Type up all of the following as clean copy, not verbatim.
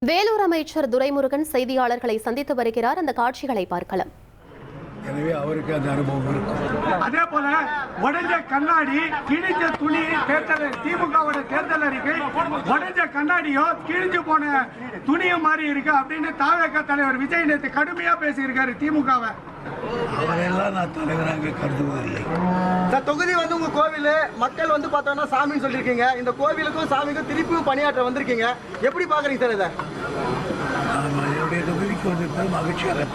வேலூர் அமைச்சர் துரைமுருகன் செய்தியாளர்களை சந்தித்து வருகிறார். அந்த காட்சிகளை பார்க்கலாம். எனவே அவருக்கு அந்த அனுபவம் இருக்கும். அதே போல உடைஞ்ச கண்ணாடி, கிழிஞ்ச துணி, திமுகவோட தேர்தல் அறிக்கை உடைஞ்ச கண்ணாடியோ கிழிஞ்சு போன துணியும் மாறி இருக்கு அப்படின்னு தாவேக தலைவர் விஜய் நேற்று கடுமையா பேசியிருக்காரு திமுகவை. அவரெல்லாம் நான் தலைவராக கருதுவதில்லை. இந்த தொகுதி வந்து உங்க கோவில் மக்கள் வந்து பார்த்தோம்னா சாமின்னு சொல்லியிருக்கீங்க. இந்த கோவிலுக்கும் சாமிக்கும் திருப்பியும் பணியாற்ற வந்திருக்கீங்க. எப்படி பாக்குறீங்க சார் இதை? என்னுடைய தொகுதிக்கு வந்து மகிழ்ச்சியாக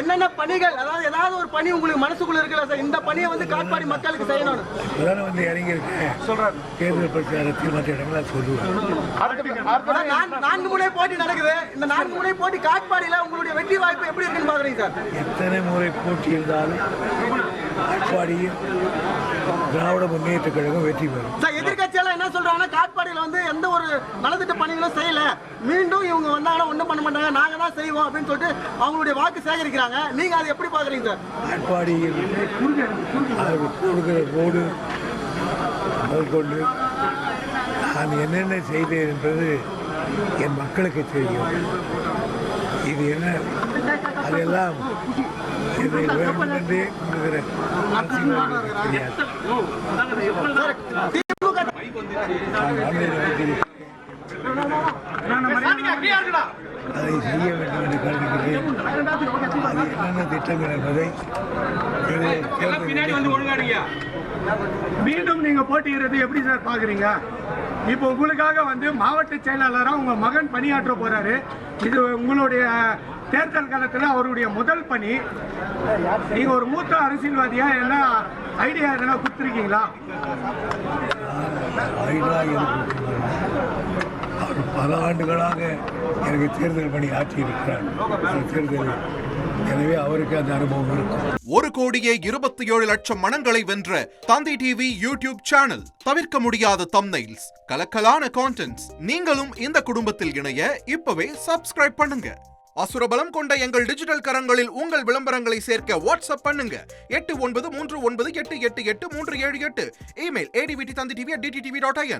என்னென்ன பணிகள், அதாவது ஏதாவது ஒரு பணி உங்களுக்கு மனசுக்குள்ள இருக்குல்ல சார், இந்த பணியை வந்து காட்பாடி மக்களுக்கு செய்யணும் இப்பதானே வந்து இறங்கியிருக்கேன். சொல்றேன் தேர்தல் பிரச்சாரத்தில் மற்ற இடங்களா சொல்லுவேன். 4 முறை போட்டி நடக்குது. இந்த 4 முறை போட்டி காட்பாடியில உங்களுடைய வெற்றி வாய்ப்பு எப்படி இருக்குன்னு பாக்குறீங்க சார்? எத்தனை முறை போட்டி இருந்தாலும் காட்பாடியில் திராவிட முன்னேற்ற கழகம் வெற்றி பெறும். எதிர்கட்சியெல்லாம் என்ன சொல்றாங்கன்னா காட்பாடியில வந்து எந்த ஒரு நலத்திட்ட பணிகளும் செய்யல, மீண்டும் இவங்க வந்தாங்கன்னா ஒண்ணும் பண்ண மாட்டாங்க, நாங்க தான் செய்வோம் அப்படின்னு சொல்லிட்டு அவங்களுடைய வாக்கு சேகரிக்கிறாங்க. நீங்க அதை எப்படி பாக்குறீங்க சார்? காட்பாடியில் கொடுக்கிற ரோடு முதற்கொண்டு நான் என்னென்ன செய்தேன் என்பது என் மக்களுக்கு தெரியும். இது என்ன அதெல்லாம் இதை வேண்டுமென்றே கொடுக்கிற அரசியல் தெரியாது. அதை செய்ய வேண்டும் என்று கருதுகிறேன். அது என்னென்ன திட்டங்கள் என்பதை மீண்டும் நீங்க போட்டியிடுறது எப்படி சார் பாக்குறீங்க? இப்போ உங்களுக்காக வந்து மாவட்ட செயலாளராக உங்க மகன் பணியாற்ற போறாரு. இது உங்களுடைய தேர்தல் காலத்தில் அவருடைய முதல் பணி. நீங்க ஒரு மூத்த அரசியல்வாதியா என்ன ஐடியா எதனா கொடுத்துருக்கீங்களா? அவர் பல ஆண்டுகளாக எனக்கு தேர்தல் பணி ஆற்றியிருக்கிறார். தேர்தல் எனவே அவருக்கு அந்த அனுபவம் இருக்கும். 1,27,00,000 மனங்களை வென்ற தந்தி டிவி யூடியூப் சேனல். தவிர்க்க முடியாத தம்ப்நெயில்ஸ், கலக்கலான கான்டென்ட்ஸ். நீங்களும் இந்த குடும்பத்தில் இணைய இப்பவே சப்ஸ்கிரைப் பண்ணுங்க. அசுரபலம் கொண்ட எங்கள் டிஜிட்டல் கரங்களில் உங்கள் விளம்பரங்களை சேர்க்க வாட்ஸ்அப் பண்ணுங்க. 8939888838. Email advttv@dttv.in.